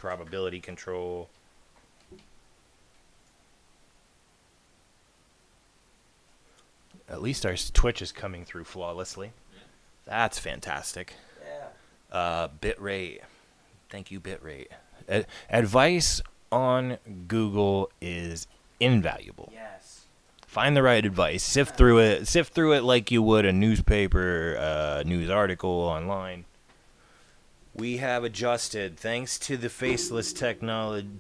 probability control. At least our Twitch is coming through flawlessly. That's fantastic. Yeah. Bitrate. Thank you, bitrate. Advice on Google is invaluable. Yes. Find the right advice. Sift through it. Sift through it like you would a newspaper, news article online. We have adjusted thanks to the faceless technologist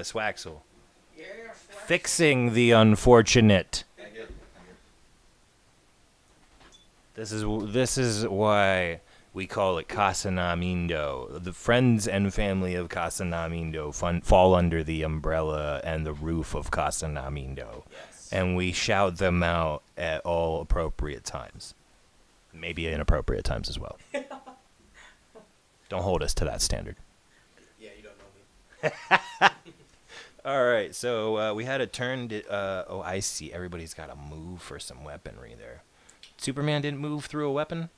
Swaxel. Yeah, Fixing the unfortunate. This is why we call it Casa NaMeanDoe. The friends and family of Casa NaMeanDoe fall under the umbrella and the roof of Casa NaMeanDoe. Yes. And we shout them out at all appropriate times. Maybe inappropriate times as well. Don't hold us to that standard. Yeah, you don't know me. All right, so we had a turn. Oh, I see. Everybody's got to move for some weaponry there. Superman didn't move through a weapon?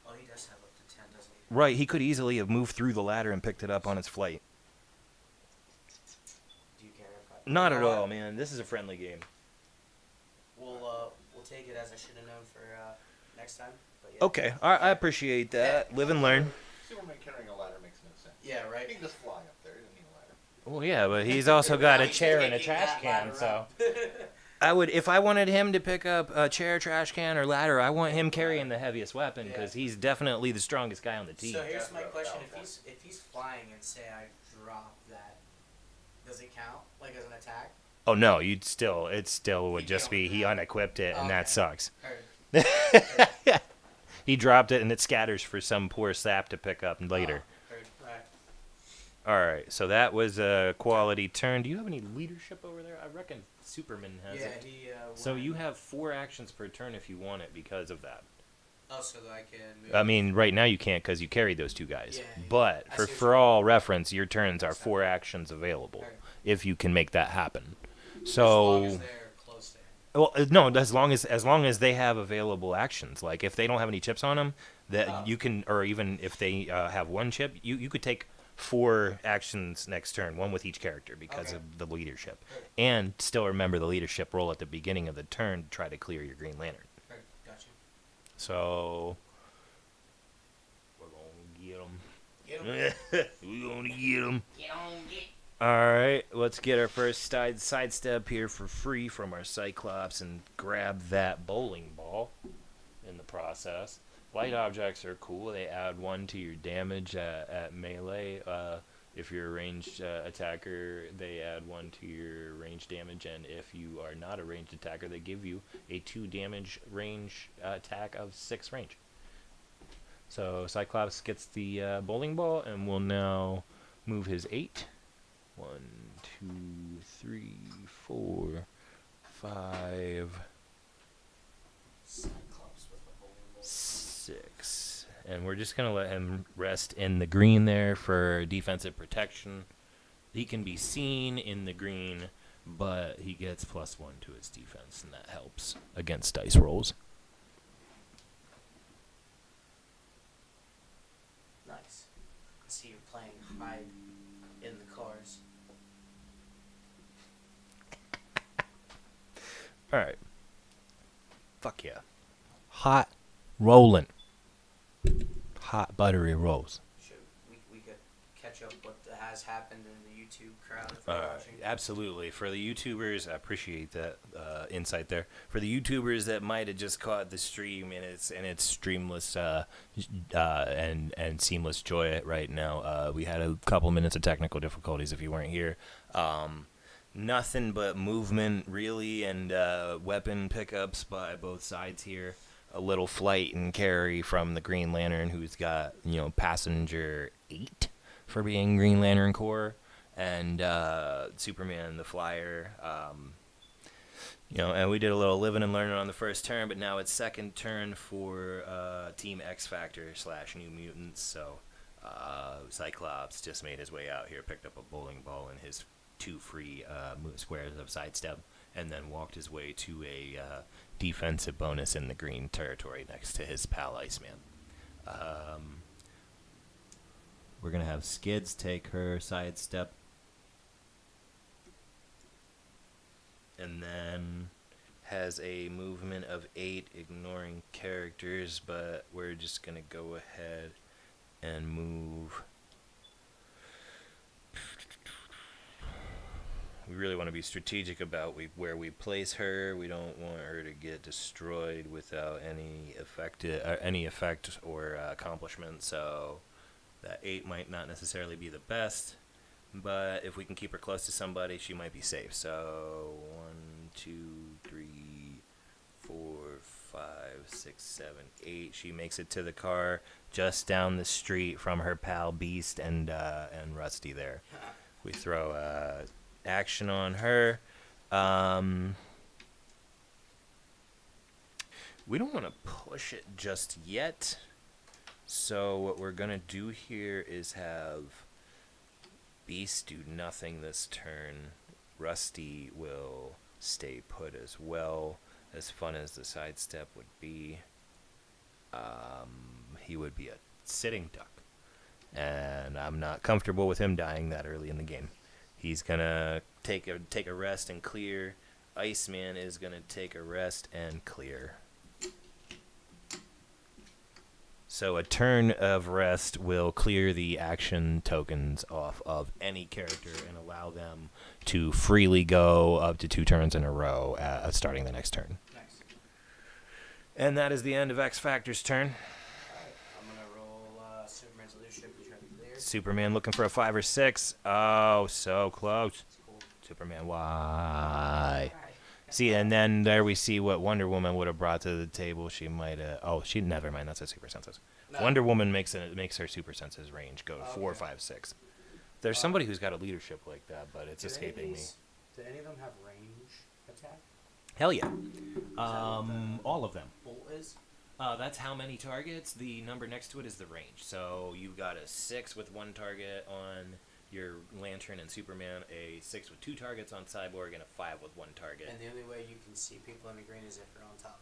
Oh, he does have up to 10, doesn't he? Right, he could easily have moved through the ladder and picked it up on its flight. Do you care if I... Not at all, man. This is a friendly game. We'll take it as I should have known for next time. But yeah. Okay, I appreciate that. Live and learn. Superman carrying a ladder makes no sense. Yeah, right. He can just fly up there. He doesn't need a ladder. Well, yeah, but he's also got a chair and a trash can, so... if I wanted him to pick up a chair, trash can, or ladder, I want him carrying the heaviest weapon because he's definitely the strongest guy on the team. So here's my question: if he's flying and say I drop that, does it count like as an attack? Oh no, it still would just be he unequipped it, and that sucks. Heard. He dropped it and it scatters for some poor sap to pick up later. Heard. All right, so that was a quality turn. Do you have any leadership over there? I reckon Superman has it. He. So you have 4 actions per turn if you want it because of that. Oh, so that I can move. I mean, right now you can't because you carried those 2 guys. Yeah, But I see what for you all reference, your turns are 4 actions available Right. if you can make that happen. As So long as they're close to him. well, no, as long as they have available actions. Like if they don't have any chips on them, that you can, or even if they have 1 chip, you could take 4 actions next turn, 1 with each character because of the leadership. Right. And still remember the leadership roll at the beginning of the turn to try to clear your Green Lantern. Right. Got you. So we're gonna Get him. get them. We're gonna get them. Get on. Get. All right, let's get our first sidestep here for free from our Cyclops and grab that bowling ball in the process. Light objects are cool. They add 1 to your damage at melee. If you're a ranged attacker, they add 1 to your range damage. And if you are not a ranged attacker, they give you a 2 damage range attack of 6 range. So Cyclops gets the bowling ball and will now move his 8. 1, 2, 3, 4, 5, Cyclops with a bowling ball. 6. And we're just going to let him rest in the green there for defensive protection. He can be seen in the green, but he gets +1 to his defense, and that helps against dice rolls. Nice. I see you're playing hide in the cars. All right. Fuck yeah. Hot rolling. Hot buttery rolls. We could catch up what has happened in the YouTube crowd if they're watching. Absolutely. For the YouTubers, I appreciate that insight there. For the YouTubers that might have just caught the stream in its streamless and seamless joy right now, we had a couple minutes of technical difficulties if you weren't here. Nothing but movement, really, and weapon pickups by both sides here. A little flight and carry from the Green Lantern, who's got, passenger 8 for being Green Lantern Corps, and Superman the Flyer. And we did a little living and learning on the first turn, but now it's second turn for Team X Factor / New Mutants. So Cyclops just made his way out here, picked up a bowling ball and his 2 free squares of sidestep, and then walked his way to a defensive bonus in the green territory next to his pal Iceman. We're going to have Skids take her sidestep. And then has a movement of 8, ignoring characters, but we're just going to go ahead and move. We really want to be strategic about where we place her. We don't want her to get destroyed without any effect or accomplishment. So that 8 might not necessarily be the best, but if we can keep her close to somebody, she might be safe. So 1, 2, 3, 4, 5, 6, 7, 8. She makes it to the car just down the street from her pal Beast and Rusty there. We throw action on her. We don't want to push it just yet. So what we're going to do here is have Beast do nothing this turn. Rusty will stay put as well. As fun as the sidestep would be, he would be a sitting duck. And I'm not comfortable with him dying that early in the game. He's going to take a rest and clear. Iceman is going to take a rest and clear. So a turn of rest will clear the action tokens off of any character and allow them to freely go up to 2 turns in a row starting the next turn. Nice. And that is the end of X Factor's turn. Alright, I'm gonna roll Superman's leadership to try to clear. Superman looking for a 5 or 6. Oh, so close. It's cool. Superman, why? Alright. See, and then there we see what Wonder Woman would have brought to the table. She might have. Oh, she never mind. That's a super senses. No. Wonder Woman makes her super senses range go to 4, Okay. 5, 6. There's somebody who's got a leadership like that, but it's Do any of escaping me. these- Do any of them have range attack? Hell yeah. what the- All of them. Bolt is? That's how many targets. The number next to it is the range. So you've got a 6 with 1 target on your Lantern and Superman, a 6 with 2 targets on Cyborg, and a 5 with 1 target. And the only way you can see people in the green is if you're on top.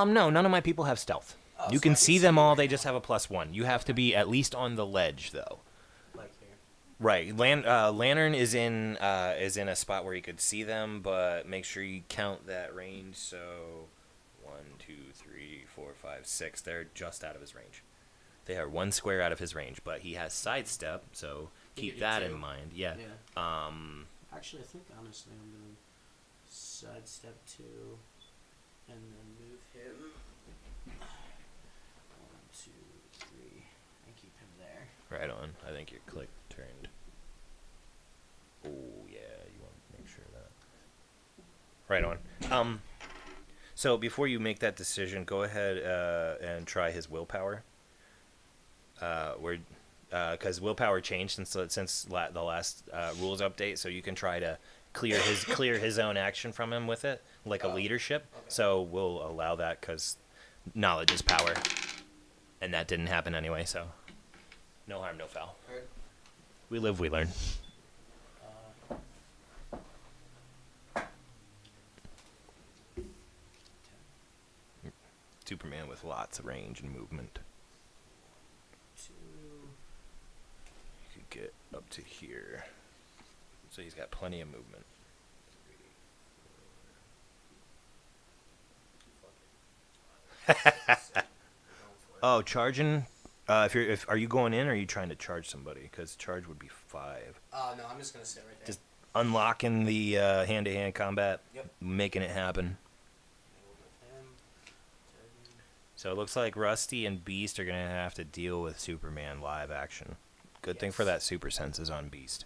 No, none of my people have stealth. Oh, You so can I see them all, right they now. just have a +1. You have to be at least on the ledge, though. Like here. Right. Lantern is in a spot where you could see them, but make sure you count that range. So 1, 2, 3, 4, 5, 6. They're just out of his range. They are 1 square out of his range, but he has sidestep, so You keep could do that 2. in mind. Yeah. Yeah. Actually, I think honestly I'm gonna sidestep 2 and then move him 1, 2, 3 and keep him there. Right on. I think your click turned. Oh yeah, you want to make sure of that. Right on. So before you make that decision, go ahead and try his willpower. Because willpower changed since the last rules update, so you can try to clear his own action from him with it, like a leadership. Okay. So we'll allow that because knowledge is power, and that didn't happen anyway. So no harm, no foul. Heard? We live, we learn. Superman with lots of range and movement. 2. You could get up to here. So he's got plenty of movement. 3. Oh, charging. Are you going in or are you trying to charge somebody? Because charge would be 5. No, I'm just gonna sit right there. Just unlocking the hand-to-hand combat, Yep. making it happen. Hold with him. Turn. So it looks like Rusty and Beast are gonna have to deal with Superman live action. Good thing for Yes. that super senses on Beast.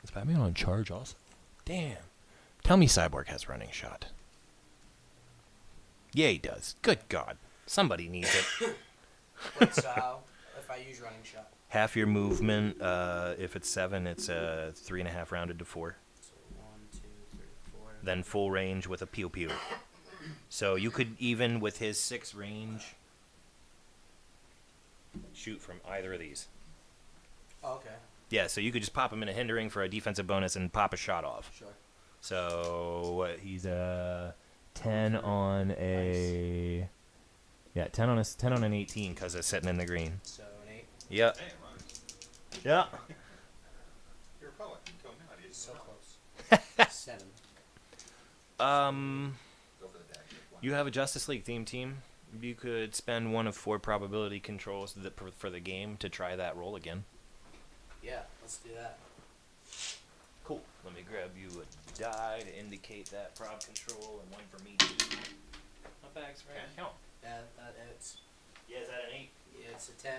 Is Batman on charge also? Damn. Tell me Cyborg has running shot. Yeah, he does. Good God. Somebody needs it. Wait, so if I use running shot, Half your movement. If it's 7, it's 3.5 rounded to 4. so 1, 2, 3, 4. Then full range with a pew pew. So you could even with his 6 range shoot from either of these. Oh, okay. Yeah, so you could just pop him in a hindering for a defensive bonus and pop a shot off. Sure. So what? He's a 10 on a Yeah, 10 on an 18 because it's sitting in the green. So an 8. Yep. Damn, right. Yeah. You're a poet. You told me how to So close. close. 7. Go for the dash. You have a Justice League theme team. You could spend one of 4 probability controls for the game to try that roll again. Yeah, let's do that. Cool. Let me grab you a die to indicate that prob control and one for me too. Not bad, right? Count. Yeah, that hits. Yeah, is that an 8? Yeah, it's a 10.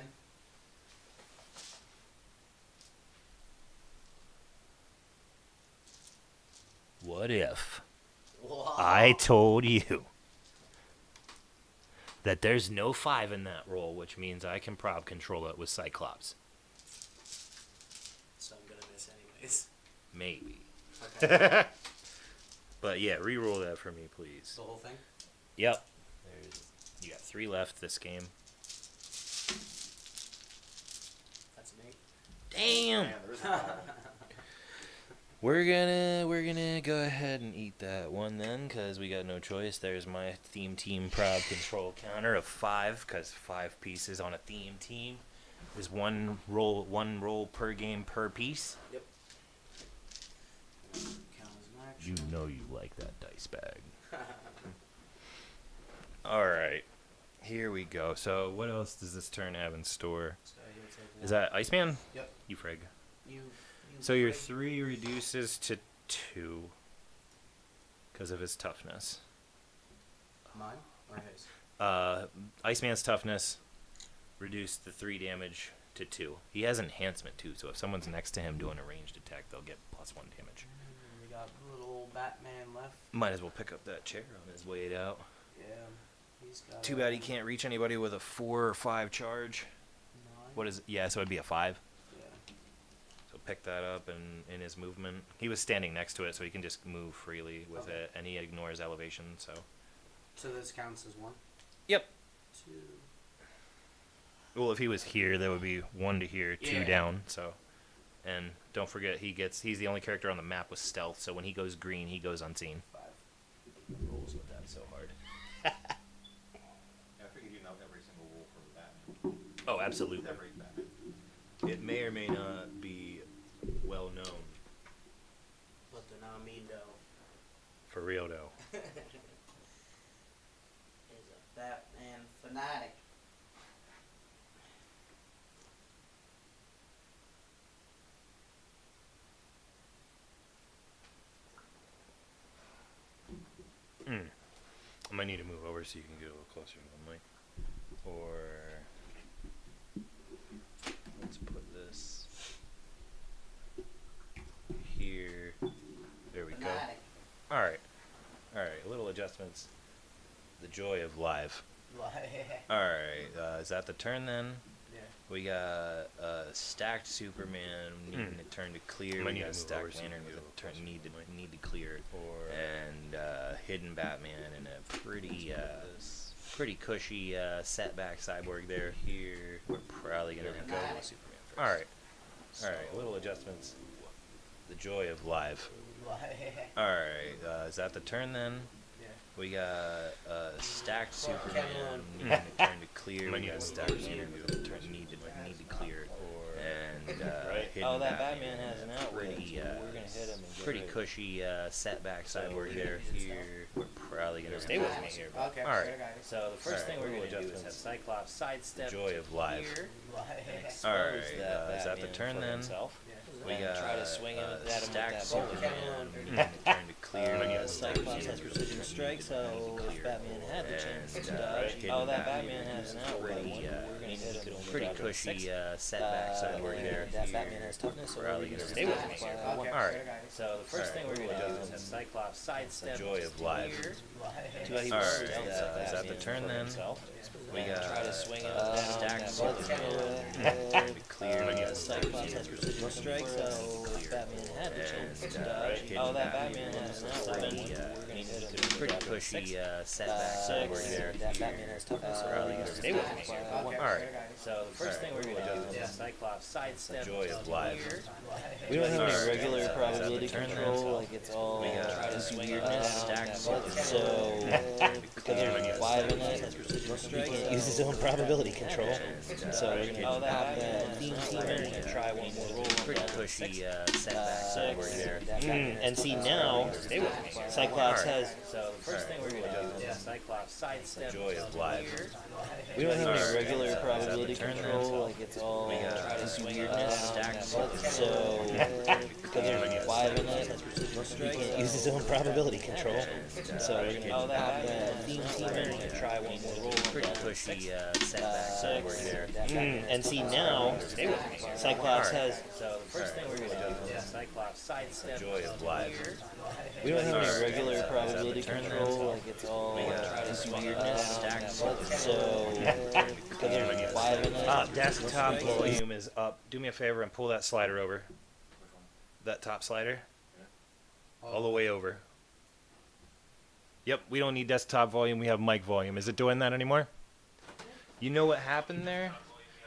What if Wow. I told you that there's no 5 in that roll, which means I can prob control it with Cyclops? So I'm gonna miss anyways. Maybe. Okay. But yeah, re-roll that for me, please. The whole thing? Yep. You got 3 left this game. That's an 8. Damn. Man, there is a problem. We're gonna go ahead and eat that one then, cause we got no choice. There's my theme team prob control counter of 5, cause 5 pieces on a theme team is one roll per game per piece. Yep. Count as an You action. know you like that dice bag. All right, here we go. So what else does this turn have in store? So you'll take Is one. that Iceman? Yep. You frig. You So your break- 3 reduces to 2 because of his toughness. Mine or his? Iceman's toughness reduced the 3 damage to 2. He has enhancement too, so if someone's next to him doing a ranged attack, they'll get +1 damage. We got little old Batman left. Might as well pick up that chair on his way out. Yeah. He's got Too bad he can't reach anybody with a 4 or 5 charge. 9. What is it? Yeah, so it'd be a 5. Yeah. So pick that up in his movement. He was standing next to it, so he can just move freely with Okay. it, and he ignores elevation, so. So this counts as 1. Yep. 2. Well, if he was here, there would be 1 to here, 2 Yeah. down, so. And don't forget, he's the only character on the map with stealth, so when he goes green, he goes unseen. 5. Rolls with that so hard. Yeah, I figured you know every single rule for the Batman. Oh, absolutely. Every Batman. It may or may not be well known. But the NaMeanDoe For real, though. is a Batman fanatic. I might need to move over so you can get a little closer to the mic. Or let's put this here. There we go. Fanatic. All right. Little adjustments. The joy of live. All right. Is that the turn then? Yeah. We got stacked Superman needing to turn to clear. Might We need got to move stacked over so you Lantern can with get a a little turn closer need to clear it. And hidden Batman and a pretty cushy setback cyborg there. Here we're probably gonna go with Superman first. All right. Little adjustments. The joy of live. All right. Is that the turn then? Yeah. We got stacked Superman needing to turn to clear. We got stacked Lantern with a turn need to clear it. And hidden that Batman Batman has an outlet, pretty, so we're gonna hit him and get pretty rid of it. cushy setback cyborg we there. can do Here we're probably gonna Stay with me here, bud. Okay. All right. I got it. So the first thing we're Alright, going to do little is have adjustments. Cyclops sidestep The joy of live. here and expose All right, that is that the Batman turn for then? himself. Yeah. We and got try to swing him at him with stacked that Superman bowling needing to turn to clear. We got stacked Cyclops has Superman precision with a strike, so need to if clear. Batman had the chance to And, dodge, hidden that Batman Batman has an is outlet. pretty, We're going to hit him and pretty drop him to cushy 6. setback cyborg there. That Here Batman has toughness, so probably we're gonna stay with me Okay. here. Okay. All right. I got it. So the first thing we're going to do is have Cyclops sidestep The joy of live. here. Too bad he All was right, stealth is that the Batman turn for then? himself. We And got try to swing him at stacked that Superman Batman. turn to clear. We got Cyclops has precision strike, so if Batman had the chance to dodge, hidden that Batman has an outlet. pretty, We're going to hit him and pretty drop him to cushy 6. setback cyborg there. That Batman has toughness, so Probably we're gonna going to stay with me Okay. here. Okay. All right. I got it. So the first thing we're going to do is Yeah. have Cyclops sidestep The joy of live. here. We don't have any Alright, regular is that probability the turn control, then? like it's all We got try to swing him weirdness, down, stacked that Superman So, because there's 5 in it, he can't use his own probability control. So we're going to pop that theme team in and try one more roll. Pretty pushy setback over here. And see now, Cyclops has. So first thing we're going to do is Cyclops sidestep. Joy of life. We don't have any Alright. regular probability Turn that control, off. like it's all We got this weirdness stacked. So, because there's 5 in it, he can't use his own probability control. So we're going to pop that theme team in and try one more roll. Pretty pushy setback over here. And see now, Cyclops has. So first thing we're going to do is Cyclops sidestep. Joy of life. We don't have any Alright. regular probability Turn that control, off. like it's all We got this weirdness stacked. So, because there's 5 in it. Desktop volume is up. Do me a favor and pull that slider over. That top slider. All the way over. Yep, we don't need desktop volume. We have mic volume. Is it doing that anymore? You know what happened there?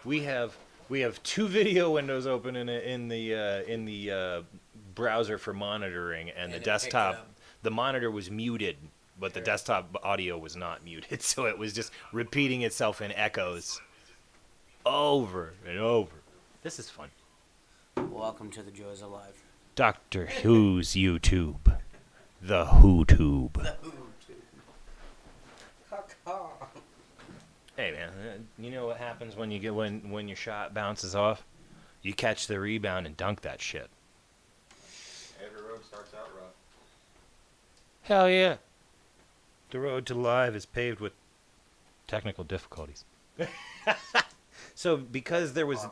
We have 2 video windows open in the browser for monitoring, and the desktop. The monitor was muted, but the desktop audio was not muted, so it was just repeating itself in echoes over and over. This is fun. Welcome to the joys of life. Doctor Who's YouTube. The WhoTube. Hey man, you know what happens when you get when your shot bounces off? You catch the rebound and dunk that shit. Every road starts out rough. Hell yeah. The road to live is paved with technical difficulties. So because there was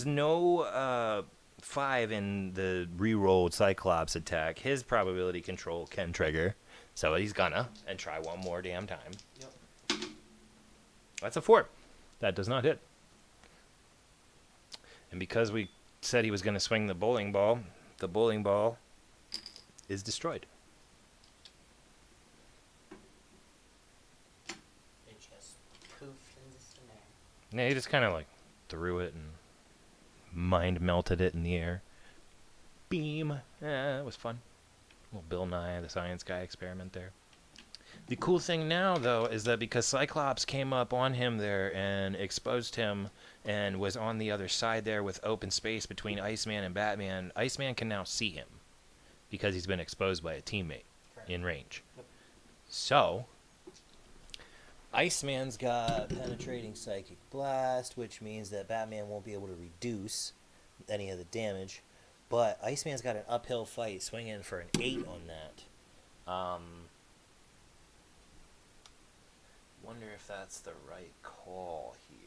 no 5 in the re-rolled Cyclops attack, his probability control can trigger. So he's gonna and try one more damn time. Yep. That's a 4. That does not hit. And because we said he was gonna swing the bowling ball is destroyed. It just poofed into thin air. Yeah, he just kind of like threw it and mind melted it in the air. Beam. Yeah, it was fun. Little Bill Nye, the Science Guy experiment there. The cool thing now, though, is that because Cyclops came up on him there and exposed him and was on the other side there with open space between Iceman and Batman, Iceman can now see him because he's been exposed by a teammate in range. Yep. So, Iceman's got penetrating psychic blast, which means that Batman won't be able to reduce any of the damage. But Iceman's got an uphill fight, swinging for an 8 on that. Wonder if that's the right call here.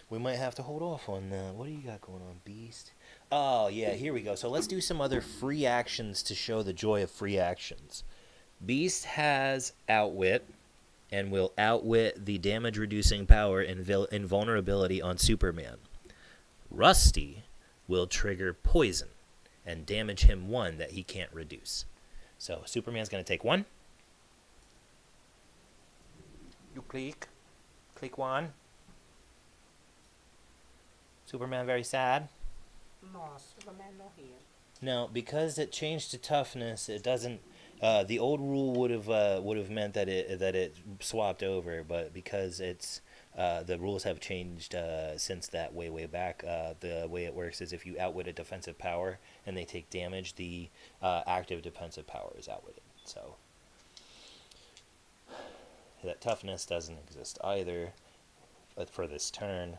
We might have to hold off on that. What do you got going on, Beast? Oh, yeah, here we go. So let's do some other free actions to show the joy of free actions. Beast has Outwit and will outwit the damage-reducing power and invulnerability on Superman. Rusty will trigger Poison and damage him 1 that he can't reduce. So Superman's going to take 1. You click. Click 1. Superman very sad. No, Superman no here. Now, because it changed to toughness, it doesn't. The old rule would have meant that it swapped over, but because it's the rules have changed since that way back. The way it works is if you outwit a defensive power and they take damage, the active defensive power is outwitted. So that toughness doesn't exist either for this turn.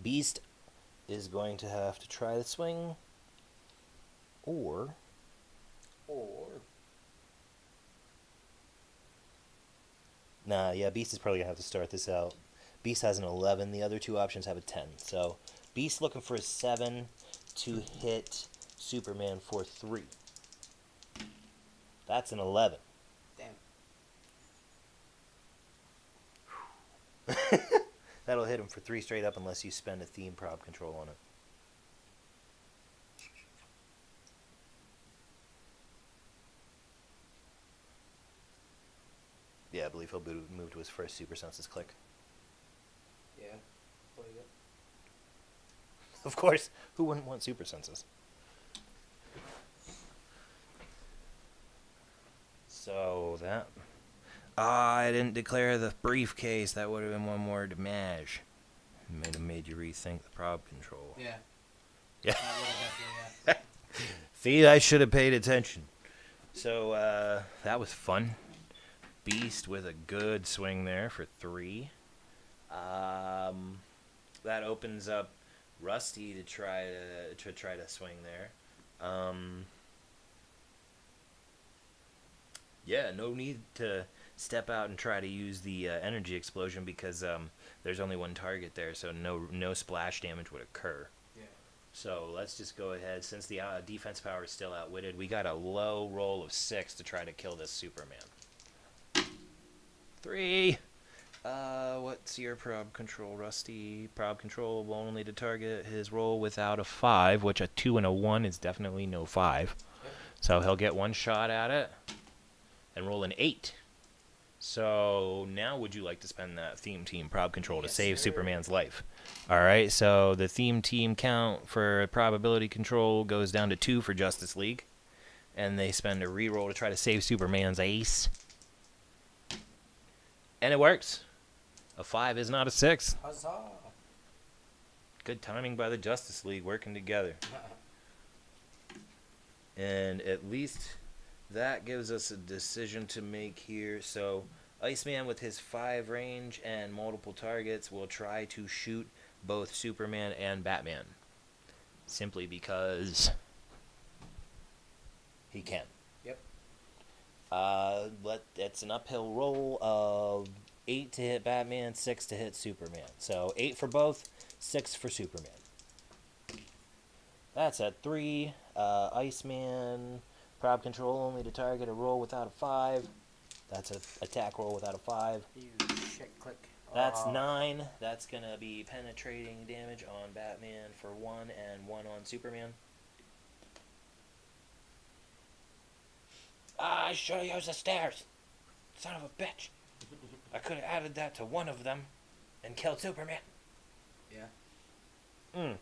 Beast is going to have to try the swing, or nah, yeah, Beast is probably gonna have to start this out. Beast has an 11. The other 2 options have a 10. So Beast looking for a 7 to hit Superman for 3. That's an 11. Damn. That'll hit him for 3 straight up unless you spend a theme prob control on it. Yeah, I believe he'll move to his first Super Senses click. Yeah. Believe it. Of course, who wouldn't want super senses? So that... I didn't declare the briefcase. That would have been one more damage. Might have made you rethink the prob control. Yeah. Yeah. That would have definitely, yeah. See, I should have paid attention. So, that was fun. Beast with a good swing there for 3. That opens up Rusty to try to swing there. Yeah, no need to step out and try to use the energy explosion because there's only one target there, so no splash damage would occur. Yeah. So let's just go ahead. Since the defense power is still outwitted, we got a low roll of 6 to try to kill this Superman. 3. What's your prob control, Rusty? Prob control will only to target his roll without a 5, which a 2 and a 1 is definitely no 5. Yep. So he'll get one shot at it and roll an 8. So now would you like to spend that theme team prob control to Yes, save sir. Superman's life? All right, so the theme team count for probability control goes down to 2 for Justice League. And they spend a reroll to try to save Superman's ace. And it works. A 5 is not a 6. Huzzah! Good timing by the Justice League working together. And at least that gives us a decision to make here. So Iceman with his 5 range and multiple targets will try to shoot both Superman and Batman. Simply because he can. Yep. It's an uphill roll of 8 to hit Batman, 6 to hit Superman. So 8 for both, 6 for Superman. That's at 3. Iceman, prob control only to target a roll without a 5. That's an attack roll without a 5. You shit click. That's Aw. 9. That's going to be penetrating damage on Batman for 1 and 1 on Superman. I should have used the stairs. Son of a bitch. I could have added that to one of them and killed Superman. Yeah.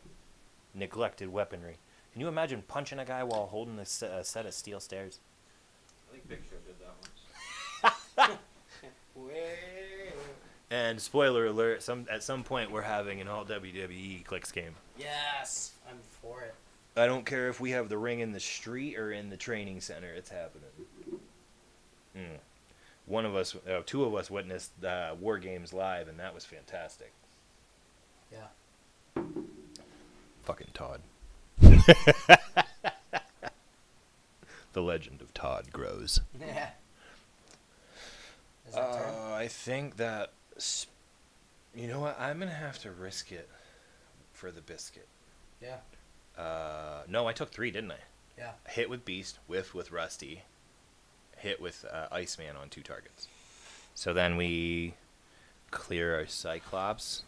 Neglected weaponry. Can you imagine punching a guy while holding a set of steel stairs? I think Big Show did that once. And spoiler alert, at some point we're having an all WWE Clicks game. Yes, I'm for it. I don't care if we have the ring in the street or in the training center, it's happening. Two of us witnessed War Games live, and that was fantastic. Yeah. Fucking Todd. The legend of Todd grows. Yeah. Is that turn? I think that... You know what? I'm going to have to risk it for the biscuit. Yeah. No, I took 3, didn't I? Yeah. Hit with Beast, whiff with Rusty, hit with Iceman on 2 targets. So then we clear our Cyclops.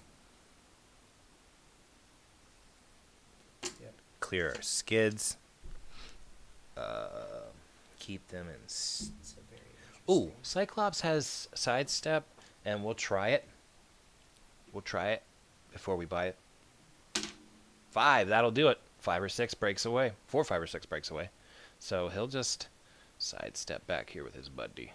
Yep. Clear our skids. Keep them in... It's a very Ooh, interesting- Cyclops has sidestep, and we'll try it. We'll try it before we buy it. 5, that'll do it. 5 or 6 breaks away. 4, 5, or 6 breaks away. So he'll just sidestep back here with his buddy.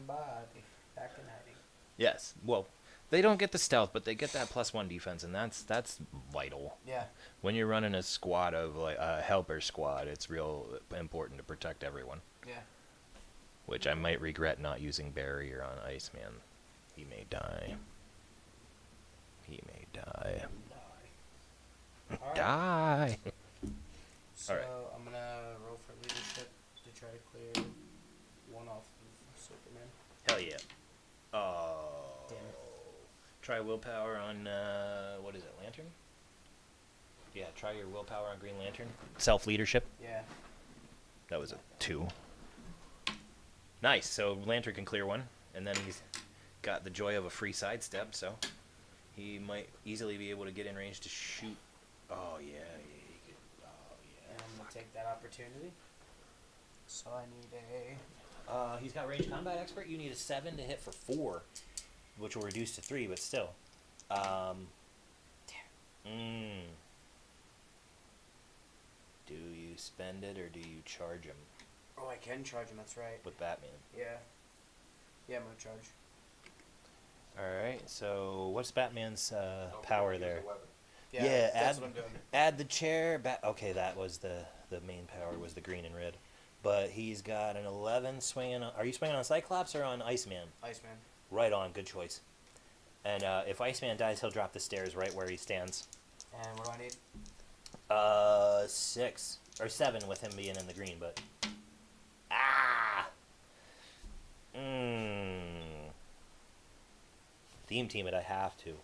Body. Back in hiding. Yes, well, they don't get the stealth, but they get that +1 defense, and that's vital. Yeah. When you're running a squad of like a helper squad, it's real important to protect everyone. Yeah. Which I might regret not using barrier on Iceman. He may die. He may die. Alright. Die. So Alright. I'm gonna roll for leadership to try to clear one off of Superman. Hell yeah. Oh. Damn it. Try willpower on what is it, Lantern? Yeah, try your willpower on Green Lantern. Self leadership. Yeah. That was a 2. Nice. So Lantern can clear 1, and then he's got the joy of a free sidestep, so he might easily be able to get in range to shoot. Oh yeah, he could. Oh yeah. And I'm gonna take that opportunity. So I need He's got range combat expert. You need a 7 to hit for 4, which will reduce to 3, but still. Do you spend it or do you charge him Oh, I can charge him. That's right. with Batman? Yeah. Yeah, I'm gonna charge. Alright, so what's Batman's Don't forget power to use there? the weapon. Yeah, that's what I'm doing. Add the chair back. Okay, that was the main power was the green and red. But he's got an 11 swinging on... Are you swinging on Cyclops or on Iceman? Iceman. Right on, good choice. And if Iceman dies, he'll drop the stairs right where he stands. And what do I need? 6 or 7 with him being in the green, but theme team it. I have to.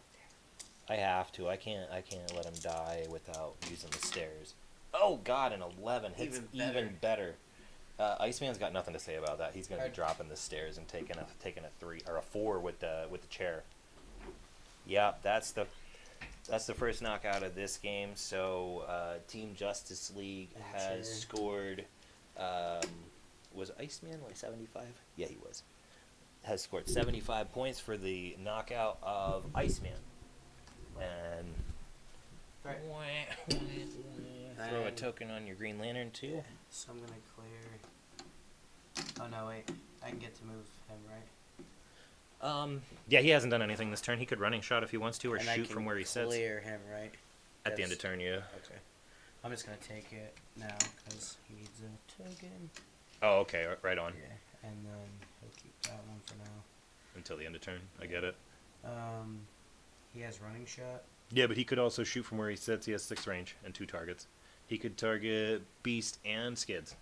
I can't let him die without using the stairs. Oh God, an 11 hits even better. Iceman's got nothing to say about that. He's gonna be dropping the stairs and taking a 3 or a 4 with the chair. Yeah, that's the first knockout of this game. So Team Justice League has scored. Was Iceman like 75? Yeah, he was. Has scored 75 points for the knockout of Iceman. And throw a token on your Green Lantern too. Yeah. So I'm gonna clear. Oh no, wait. I can get to move him, right? Yeah, he hasn't done anything this turn. He could running shot if he wants to, or And I shoot can from where he sits. Clear him, right? At the end of turn, yeah. Okay. I'm just gonna take it now because he needs a token. Oh, okay, right on. Yeah, and then he'll keep that one for now. Until the end of turn, I get it. He has running shot. Yeah, but he could also shoot from where he sits. He has 6 range and 2 targets. He could target Beast and Skids.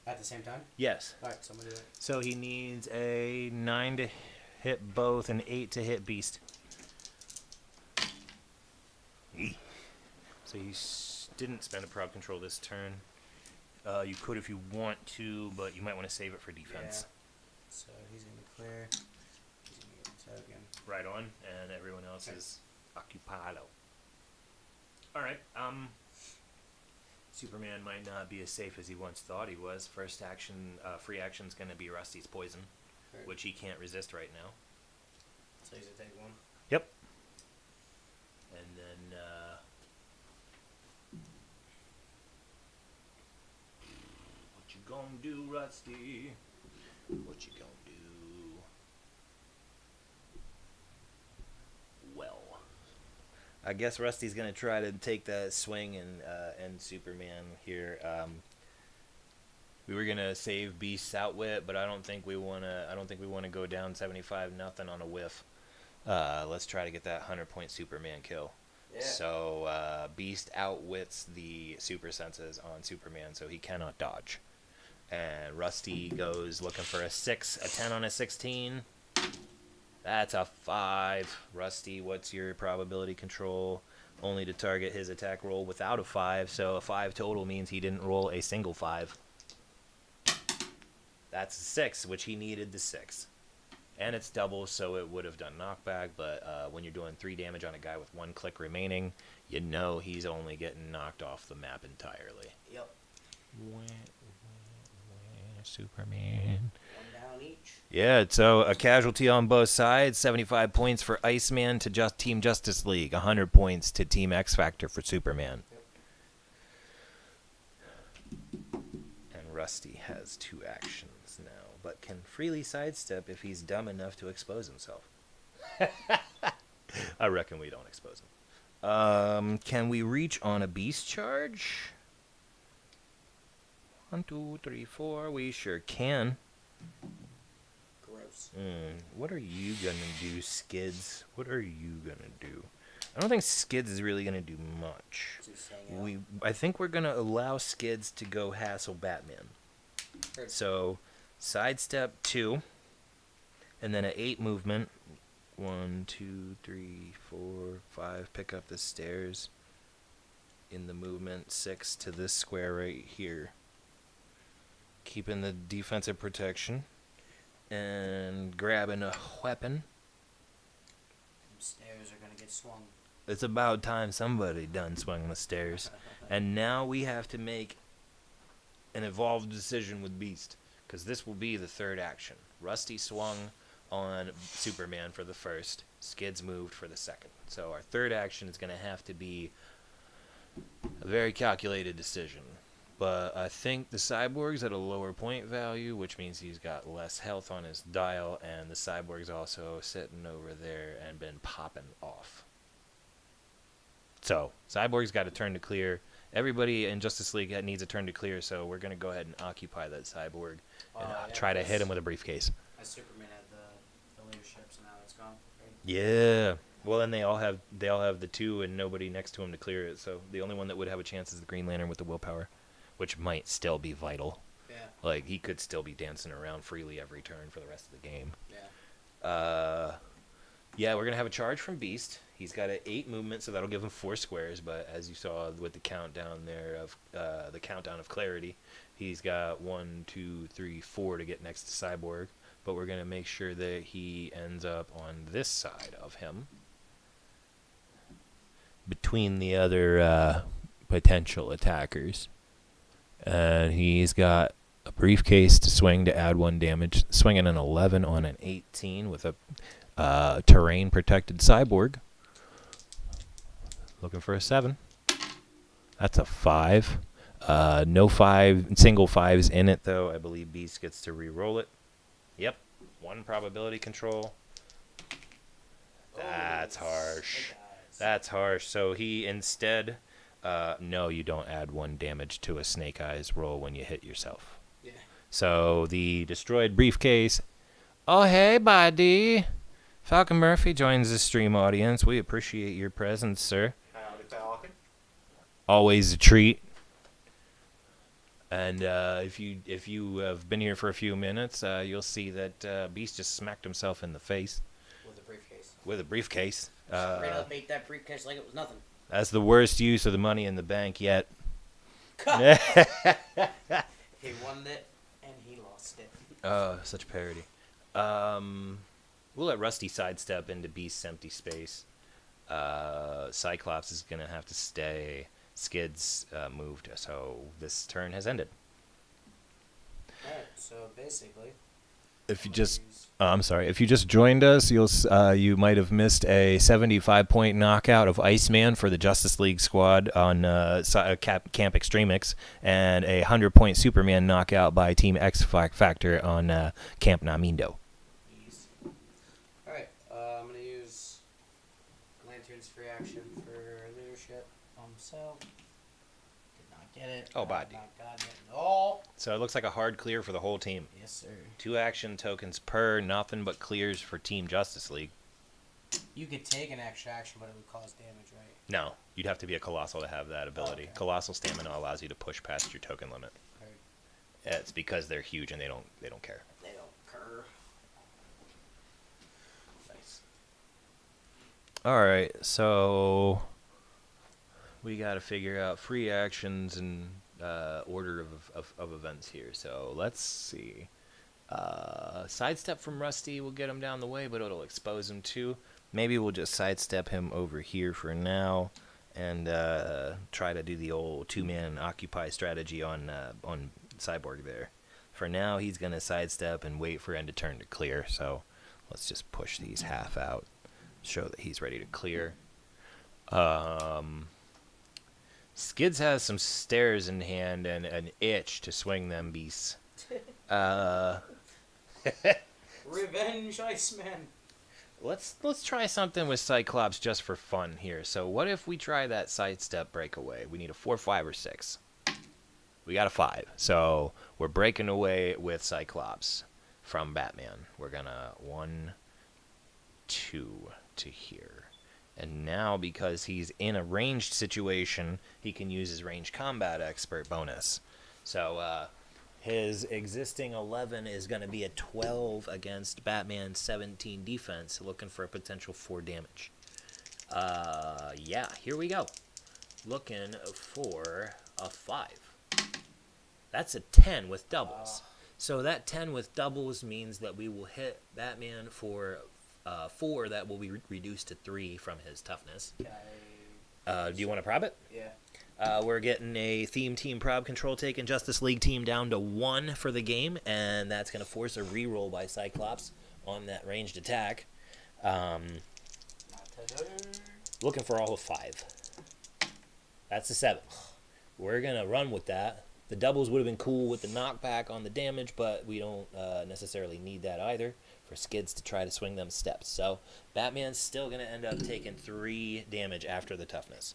At the same time? Yes. Alright, so I'm gonna do it. So he needs a 9 to hit both and 8 to hit Beast. So he didn't spend a prop control this turn. You could if you want to, but you might want to save it for defense. Yeah. So he's gonna clear. He's gonna get a token. Right on, and everyone else is occupado. Alright, Superman might not be as safe as he once thought he was. First action, free action's gonna be Rusty's poison, which he can't resist right now. So he's gonna take one. Yep. And then, what you gonna do, Rusty? What you gonna do? Well, I guess Rusty's gonna try to take that swing and end Superman here. We were gonna save Beast's outwit, but I don't think we wanna go down 75-0 on a whiff. Let's try to get that 100-point Superman kill. Yeah. So Beast outwits the super senses on Superman, so he cannot dodge. And Rusty goes looking for a 6, a 10 on a 16. That's a 5. Rusty, what's your probability control? Only to target his attack roll without a 5, so a 5 total means he didn't roll a single 5. That's a 6, which he needed the 6. And it's double, so it would have done knockback, but when you're doing 3 damage on a guy with 1 click remaining, you know he's only getting knocked off the map entirely. Yep. Superman. 1 down each. Yeah, so a casualty on both sides. 75 points for Iceman to Team Justice League. 100 points to Team X Factor for Superman. Yep. And Rusty has 2 actions now, but can freely sidestep if he's dumb enough to expose himself. I reckon we don't expose him. Can we reach on a beast charge? 1, 2, 3, 4. We sure can. Gross. What are you gonna do, Skids? What are you gonna do? I don't think Skids is really gonna do much. Just hang out. I think we're gonna allow Skids to go hassle Batman. Heard. So, sidestep 2, and then an 8 movement. 1, 2, 3, 4, 5. Pick up the stairs. In the movement, 6 to this square right here. Keeping the defensive protection. And grabbing a weapon. Them stairs are gonna get swung. It's about time somebody done swung the stairs. And now we have to make an evolved decision with Beast. Because this will be the 3rd action. Rusty swung on Superman for the first. Skids moved for the second. So our third action is going to have to be a very calculated decision. But I think the Cyborg's at a lower point value, which means he's got less health on his dial, and the Cyborg's also sitting over there and been popping off. So, Cyborg's got a turn to clear. Everybody in Justice League needs a turn to clear, so we're going to go ahead and occupy that Cyborg and try to hit him with a briefcase. As Superman had the leadership, so now it's gone. Right? Yeah. Well, then they all have the 2 and nobody next to him to clear it, so the only one that would have a chance is the Green Lantern with the willpower, which might still be vital. Yeah. Like, he could still be dancing around freely every turn for the rest of the game. Yeah. Yeah, we're going to have a charge from Beast. He's got an 8 movement, so that'll give him 4 squares, but as you saw with the countdown there of the countdown of clarity, he's got 1, 2, 3, 4 to get next to Cyborg, but we're going to make sure that he ends up on this side of him between the other potential attackers. And he's got a briefcase to swing to add 1 damage, swinging an 11 on an 18 with a terrain protected Cyborg. Looking for a 7. That's a 5. No single 5s in it though. I believe Beast gets to re-roll it. Yep. 1 probability control. That's harsh. That's harsh. So he instead, no, you don't add 1 damage to a Snake Eyes roll when you hit yourself. Yeah. So the destroyed briefcase. Oh, hey, buddy. Falcon Murphy joins the stream audience. We appreciate your presence, sir. Howdy, Falcon. Always a treat. And if you have been here for a few minutes, you'll see that Beast just smacked himself in the face With a briefcase. with a briefcase. Straight up made that briefcase like it was nothing. That's the worst use of the money in the bank yet. He won it and he lost it. Oh, such parody. We'll let Rusty sidestep into Beast's empty space. Cyclops is going to have to stay. Skids moved, so this turn has ended. Alright, so basically... If you just... I'm sorry. If you just joined us, you might have missed a 75-point knockout of Iceman for the Justice League squad on Camp XXTREMIXX, and a 100-point Superman knockout by Team X Factor on Camp NaMeanDoe. Alright, I'm going to use Lantern's free action for leadership on himself. Did not get it. Oh, body. Not gotten it at all. So it looks like a hard clear for the whole team. Yes, sir. 2 action tokens per, nothing but clears for Team Justice League. You could take an extra action, but it would cause damage, right? No, you'd have to be a Colossal to have that ability. Okay. Colossal Stamina allows you to push past your token limit. Right. It's because they're huge and they don't care. They don't cur. Nice. All right, so we got to figure out free actions and order of events here. So let's see. Sidestep from Rusty will get him down the way, but it'll expose him too. Maybe we'll just sidestep him over here for now and try to do the old 2-man occupy strategy on Cyborg there. For now, he's going to sidestep and wait for end of turn to clear. So let's just push these half out, show that he's ready to clear. Skids has some stairs in hand and an itch to swing them beasts. Revenge, Iceman. Let's try something with Cyclops just for fun here. So what if we try that sidestep breakaway? We need a 4, 5, or 6. We got a 5. So we're breaking away with Cyclops from Batman. We're gonna 1, 2 to here. And now, because he's in a ranged situation, he can use his ranged combat expert bonus. So his existing 11 is going to be a 12 against Batman's 17 defense, looking for a potential 4 damage. Yeah, here we go. Looking for a 5. That's a 10 with doubles. So that 10 with doubles means that we will hit Batman for 4 that will be reduced to 3 from his toughness. Can I... Do you want to prob it? Yeah. We're getting a theme team prob control taking Justice League team down to 1 for the game, and that's going to force a reroll by Cyclops on that ranged attack. Not today. Looking for all of 5. That's the 7th. We're going to run with that. The doubles would have been cool with the knockback on the damage, but we don't necessarily need that either for Skids to try to swing them steps. So Batman's still going to end up taking 3 damage after the toughness.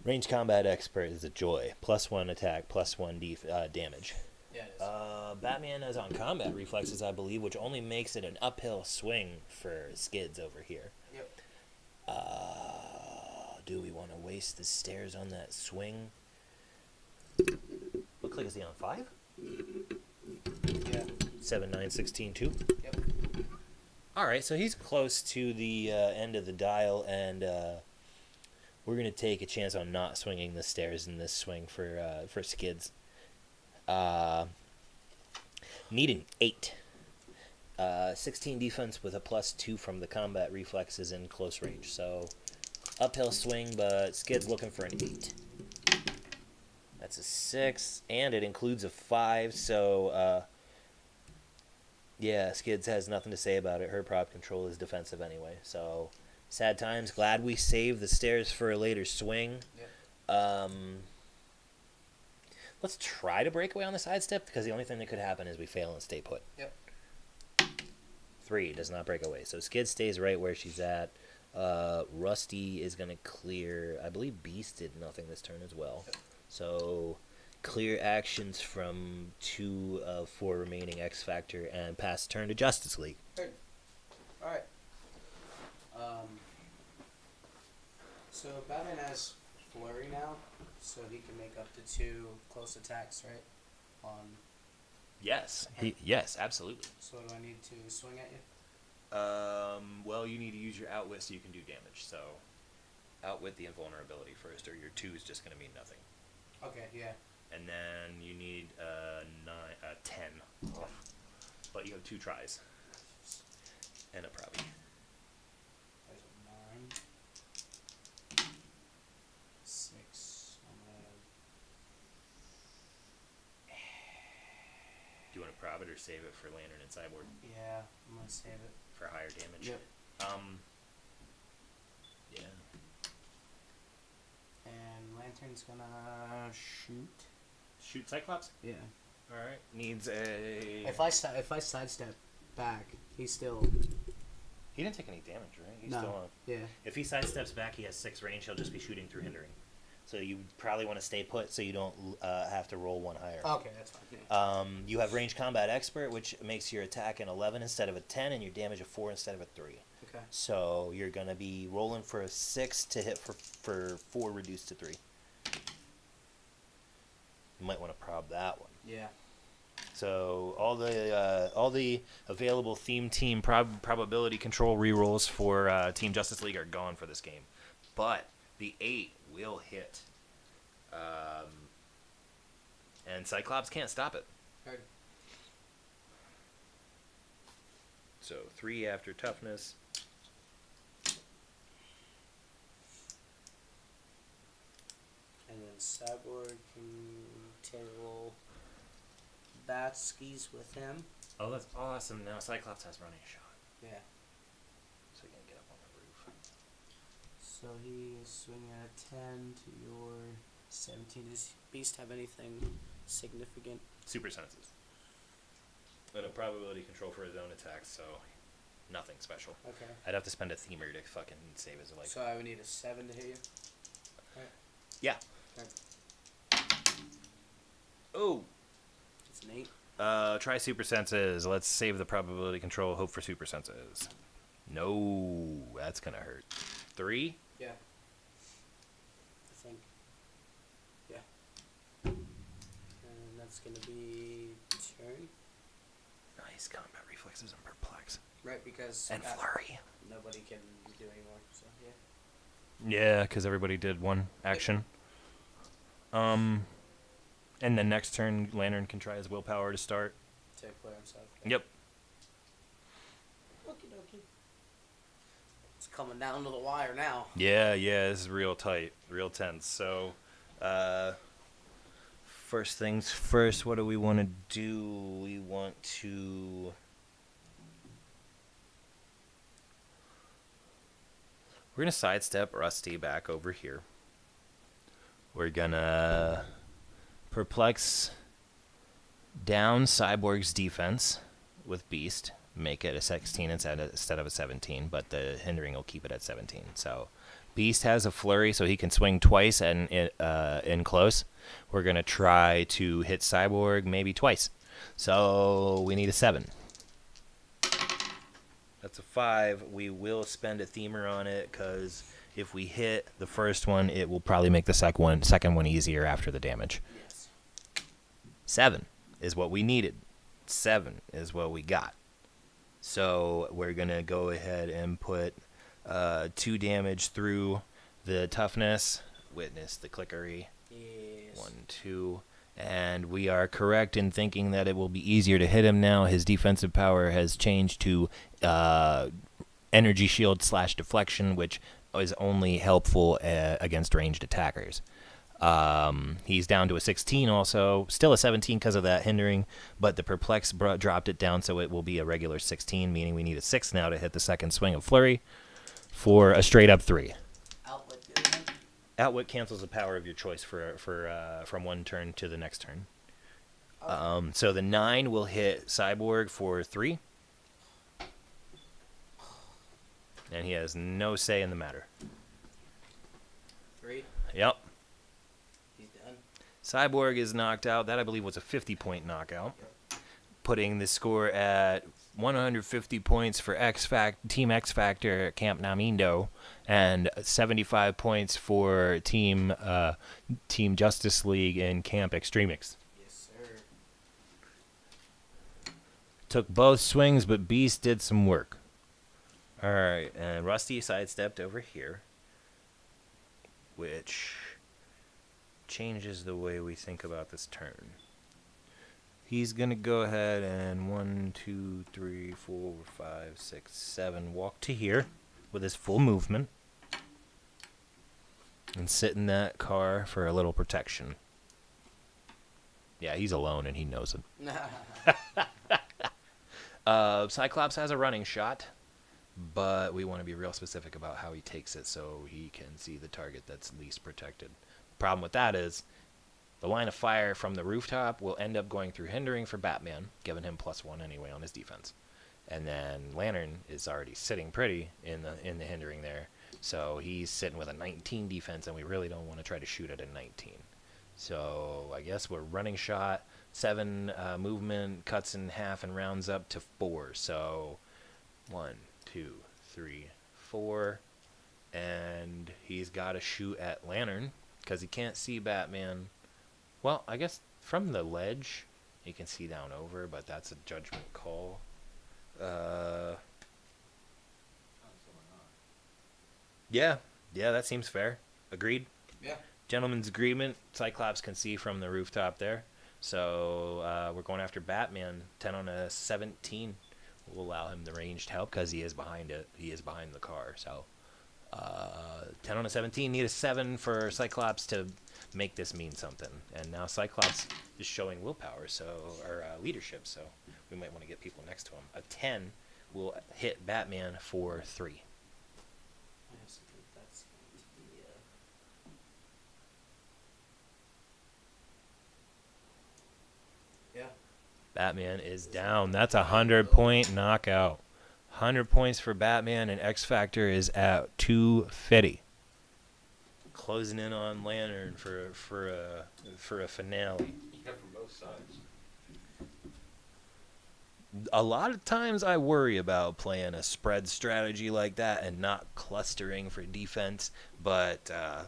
Range Combat Expert is a joy. +1 attack, +1 damage. Yeah, it is. Batman is on combat reflexes, I believe, which only makes it an uphill swing for Skids over here. Yep. Do we want to waste the stairs on that swing? Looks like, is he on 5? Yeah. 7, 9, 16, 2. Yep. Alright, so he's close to the end of the dial, and we're going to take a chance on not swinging the stairs in this swing for Skids. Need an 8. 16 defense with a +2 from the combat reflexes in close range. So uphill swing, but Skid's looking for an 8. That's a 6, and it includes a 5. So yeah, Skids has nothing to say about it. Her prop control is defensive anyway. So sad times. Glad we saved the stairs for a later swing. Yep. Let's try to break away on the sidestep, because the only thing that could happen is we fail and stay put. Yep. 3 does not break away. So Skid stays right where she's at. Rusty is going to clear. I believe Beast did nothing this turn as well. Yep. So clear actions from 2 of 4 remaining X Factor and pass turn to Justice League. Good. Alright. So Batman has flurry now, so he can make up to 2 close attacks, right? On. Yes. Yes, absolutely. So do I need to swing at you? Well, you need to use your outwit so you can do damage. So outwit the invulnerability first, or your 2 is just going to mean nothing. Okay, yeah. And then you need 10. But you have 2 tries. And a probably. There's a 9. 6. I'm gonna. Do you want to prob it or save it for Lantern and Cyborg Yeah, I'm gonna save it. for higher damage? Yep. Yeah. And Lantern's gonna shoot. Shoot Cyclops? Yeah. Alright. Needs a... If I sidestep back, he's still. He didn't take any damage, right? He's No. still on. Yeah. If he sidesteps back, he has 6 range. He'll just be shooting through hindering. So you probably want to stay put so you don't have to roll 1 higher. Okay, that's fine. Yeah. You have Range Combat Expert, which makes your attack an 11 instead of a 10, and your damage a 4 instead of a 3. Okay. So you're going to be rolling for a 6 to hit for 4 reduced to 3. You might want to prob that one. Yeah. So all the available theme team probability control rerolls for Team Justice League are gone for this game, but the 8 will hit, and Cyclops can't stop it. Heard. So 3 after toughness. And then Cyborg can tail bat skis with him. Oh, that's awesome! Now Cyclops has running shot, Yeah. so he can get up on the roof. So he is swinging at 10 to your 17. Does Beast have anything significant? Super senses. And a probability control for his own attacks, so nothing special. Okay. I'd have to spend a themer to fucking save his life. So I would need a 7 to hit you? Yeah. Okay. Oh. It's an 8. Try super senses. Let's save the probability control. Hope for super senses. No, that's gonna hurt. 3. Yeah. I think. Yeah. And that's gonna be turn. Nice combat reflexes and perplex. Right, because And flurry. nobody can do anymore. So yeah. Yeah, because everybody did 1 action. And then next turn, Lantern can try his willpower to start. To clear himself. Yep. Okie dokie. It's coming down to the wire now. Yeah, this is real tight, real tense. So, first things first, what do we want to do? We want to... We're going to sidestep Rusty back over here. We're going to perplex down Cyborg's defense with Beast. Make it a 16 instead of a 17, but the hindering will keep it at 17. So Beast has a flurry, so he can swing twice and in close. We're going to try to hit Cyborg maybe twice. So we need a 7. That's a 5. We will spend a themer on it, because if we hit the first one, it will probably make the second one easier after the damage. Yes. 7 is what we needed. 7 is what we got. So we're going to go ahead and put 2 damage through the toughness. Witness the clickery. Yes. 1, 2. And we are correct in thinking that it will be easier to hit him now. His defensive power has changed to energy shield / deflection, which is only helpful against ranged attackers. He's down to a 16 also. Still a 17 because of that hindering, but the perplex dropped it down, so it will be a regular 16, meaning we need a 6 now to hit the second swing of flurry for a straight up 3. Outwit the other one. Outwit cancels the power of your choice from one turn to the next turn. So the 9 will hit Cyborg for 3. And he has no say in the matter. 3. Yep. He's done. Cyborg is knocked out. That, I believe, was a 50-point knockout. Putting the score at 150 points for Team X Factor at Camp NaMeanDoe, and 75 points for Team Justice League in Camp XXTREMIXX. Yes, sir. Took both swings, but Beast did some work. All right, and Rusty sidestepped over here, which changes the way we think about this turn. He's going to go ahead and 1, 2, 3, 4, 5, 6, 7 walk to here with his full movement and sit in that car for a little protection. Yeah, he's alone and he knows it. Cyclops has a running shot, but we want to be real specific about how he takes it so he can see the target that's least protected. Problem with that is the line of fire from the rooftop will end up going through hindering for Batman, giving him +1 anyway on his defense. And then Lantern is already sitting pretty in the hindering there, so he's sitting with a 19 defense, and we really don't want to try to shoot at a 19. So I guess we're running shot, 7 movement, cuts in half and rounds up to 4. So 1, 2, 3, 4, and he's got to shoot at Lantern because he can't see Batman. Well, I guess from the ledge you can see down over, but that's a judgment call. Yeah, that seems fair. Agreed. Yeah. Gentleman's agreement. Cyclops can see from the rooftop there. So we're going after Batman. 10 on a 17 will allow him the ranged help because he is behind it. He is behind the car. So 10 on a 17. Need a 7 for Cyclops to make this mean something. And now Cyclops is showing willpower, or leadership. So we might want to get people next to him. A 10 will hit Batman for 3. I also think that's going to be yeah. Batman is down. That's a 100-point knockout. 100 points for Batman, and X Factor is at 250. Closing in on Lantern for a finale. Yeah, from both sides. A lot of times I worry about playing a spread strategy like that and not clustering for defense, but the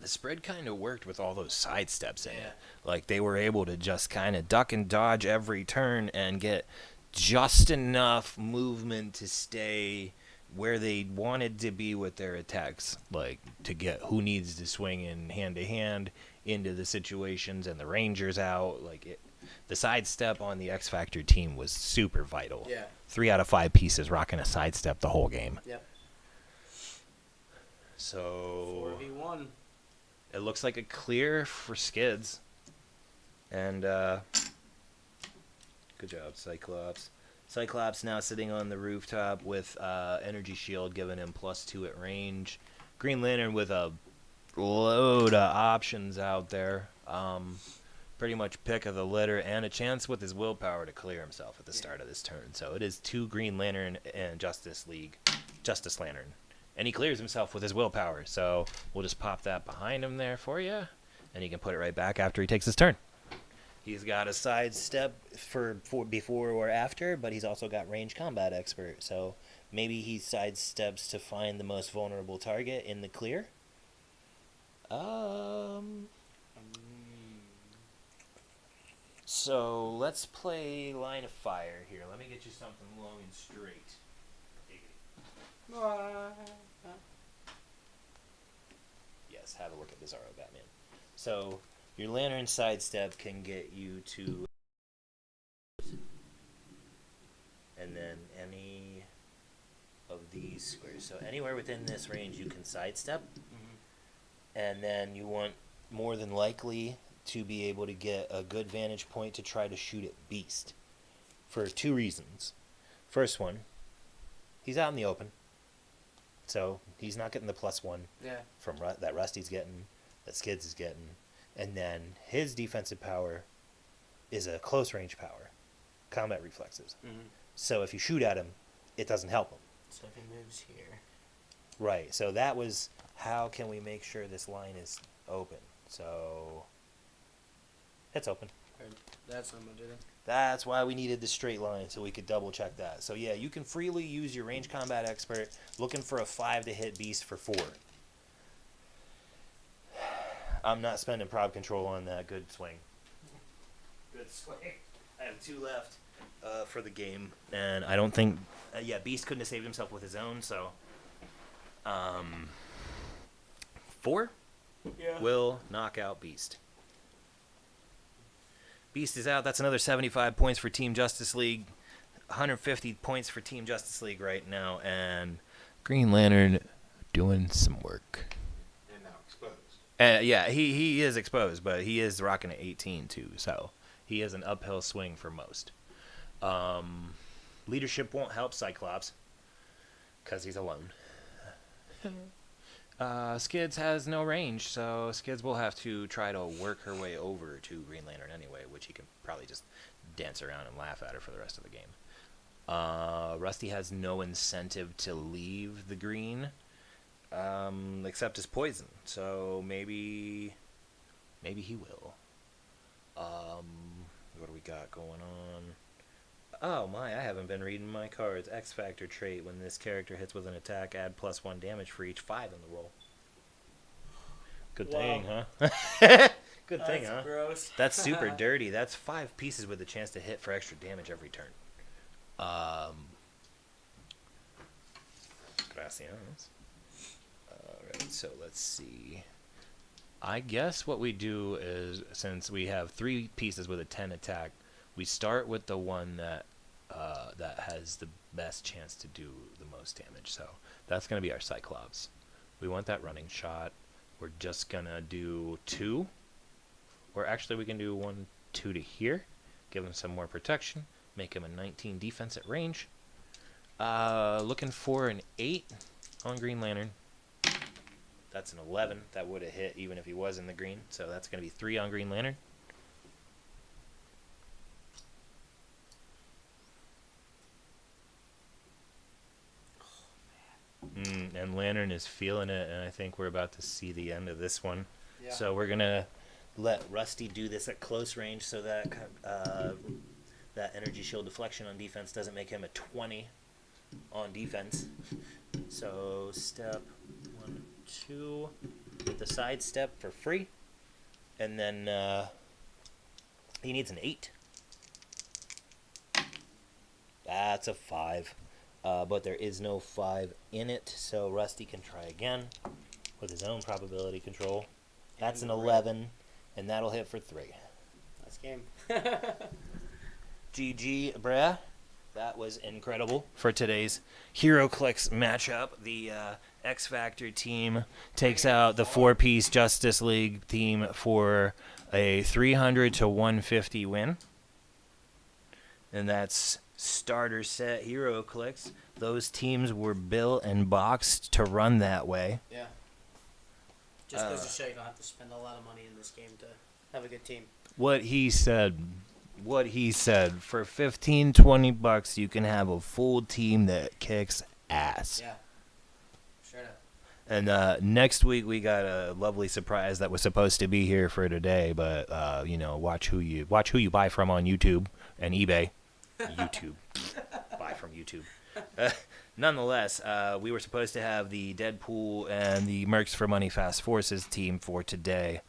spread kind of worked with all those side steps in it. Like, they were able to just kind of duck and dodge every turn and get just enough movement to stay where they wanted to be with their attacks, like to get who needs to swing in hand to hand into the situations and the Rangers out. Like, the sidestep on the X Factor team was super vital. Yeah. 3 out of 5 pieces rocking a sidestep the whole game. Yep. So 4v1. it looks like a clear for Skids. And good job, Cyclops. Cyclops now sitting on the rooftop with energy shield giving him +2 at range. Green Lantern with a load of options out there. Pretty much pick of the litter and a chance with his willpower to clear himself at the start of this turn. So it is 2 Green Lantern and Justice Lantern. And he clears himself with his willpower. So we'll just pop that behind him there for you. And he can put it right back after he takes his turn. He's got a sidestep for before or after, but he's also got range combat expert. So maybe he sidesteps to find the most vulnerable target in the clear. So let's play Line of Fire here. Let me get you something long and straight. Yes, have a look at Bizarro Batman. So your Lantern sidestep can get you to, and then any of these squares. So anywhere within this range you can sidestep, and then you want more than likely to be able to get a good vantage point to try to shoot at Beast for 2 reasons. First one, he's out in the open, so he's not getting the +1 from that Rusty's getting, that Skids is getting, and then his defensive power is a close range power, combat reflexes. So if you shoot at him, it doesn't help him. So if he moves here. Right, so that was how can we make sure this line is open. So it's open. That's what I'm gonna do then. That's why we needed the straight line, so we could double check that. So yeah, you can freely use your range combat expert, looking for a 5 to hit Beast for 4. I'm not spending prob control on that. Good swing. Good swing. I have 2 left for the game, and I don't think Beast couldn't have saved himself with his own, so 4 will knock out Beast. Beast is out. That's another 75 points for Team Justice League. 150 points for Team Justice League right now. And Green Lantern doing some work. And now exposed. Yeah, he is exposed, but he is rocking at 18 too. So he is an uphill swing for most. Leadership won't help Cyclops because he's alone. Skids has no range, so Skids will have to try to work her way over to Green Lantern anyway, which he can probably just dance around and laugh at her for the rest of the game. Rusty has no incentive to leave the green, except his poison, so maybe he will. What do we got going on? Oh my, I haven't been reading my cards. X Factor trait. When this character hits with an attack, add +1 damage for each 5 in the roll. Good thing, huh? Good thing, huh? Gross. That's super dirty. That's 5 pieces with a chance to hit for extra damage every turn. Gracias. Alright, so let's see. I guess what we do is, since we have 3 pieces with a 10 attack, we start with the one that has the best chance to do the most damage. So that's going to be our Cyclops. We want that running shot. We're just going to do 2. Or actually we can do 1, 2 to here. Give him some more protection. Make him a 19 defense at range. Looking for an 8 on Green Lantern. That's an 11. That would have hit even if he was in the green. So that's going to be 3 on Green Lantern. And Lantern is feeling it, and I think we're about to see the end of this one. Yeah. So we're going to let Rusty do this at close range so that that energy shield deflection on defense doesn't make him a 20 on defense. So step 1, 2, with the side step for free. And then he needs an 8. That's a 5. But there is no 5 in it, so Rusty can try again with his own probability control. That's an 11, and that'll hit for 3. Last game. GG, bruh. That was incredible for today's Heroclix matchup. The X Factor team takes out the 4-piece Justice League team for a 300 to 150 win. And that's starter set Heroclix. Those teams were built and boxed to run that way. Yeah. Just goes to show you don't have to spend a lot of money in this game to have a good team. What he said, for 15, 20 bucks, you can have a full team that kicks ass. Yeah. Straight up. And next week we got a lovely surprise that was supposed to be here for today, but watch who you buy from on YouTube and eBay. YouTube, buy from YouTube. Nonetheless, we were supposed to have the Deadpool and the Mercs for Money Fast Forces team for today,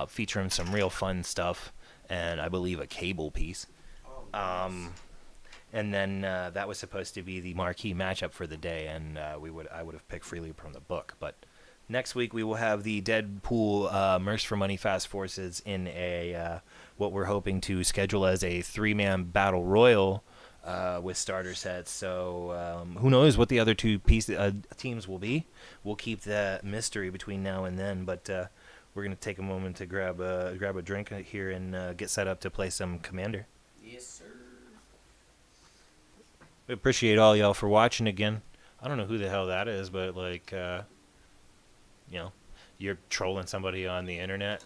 featuring some real fun stuff and I believe a cable piece. Oh, nice. And then that was supposed to be the marquee matchup for the day, and I would have picked freely from the book. But next week we will have the Deadpool Mercs for Money Fast Forces in a what we're hoping to schedule as a 3-man battle royal with starter sets. So who knows what the other two teams will be? We'll keep that mystery between now and then. But we're gonna take a moment to grab a drink here and get set up to play some Commander. Yes, sir. We appreciate all y'all for watching again. I don't know who the hell that is, but you're trolling somebody on the internet.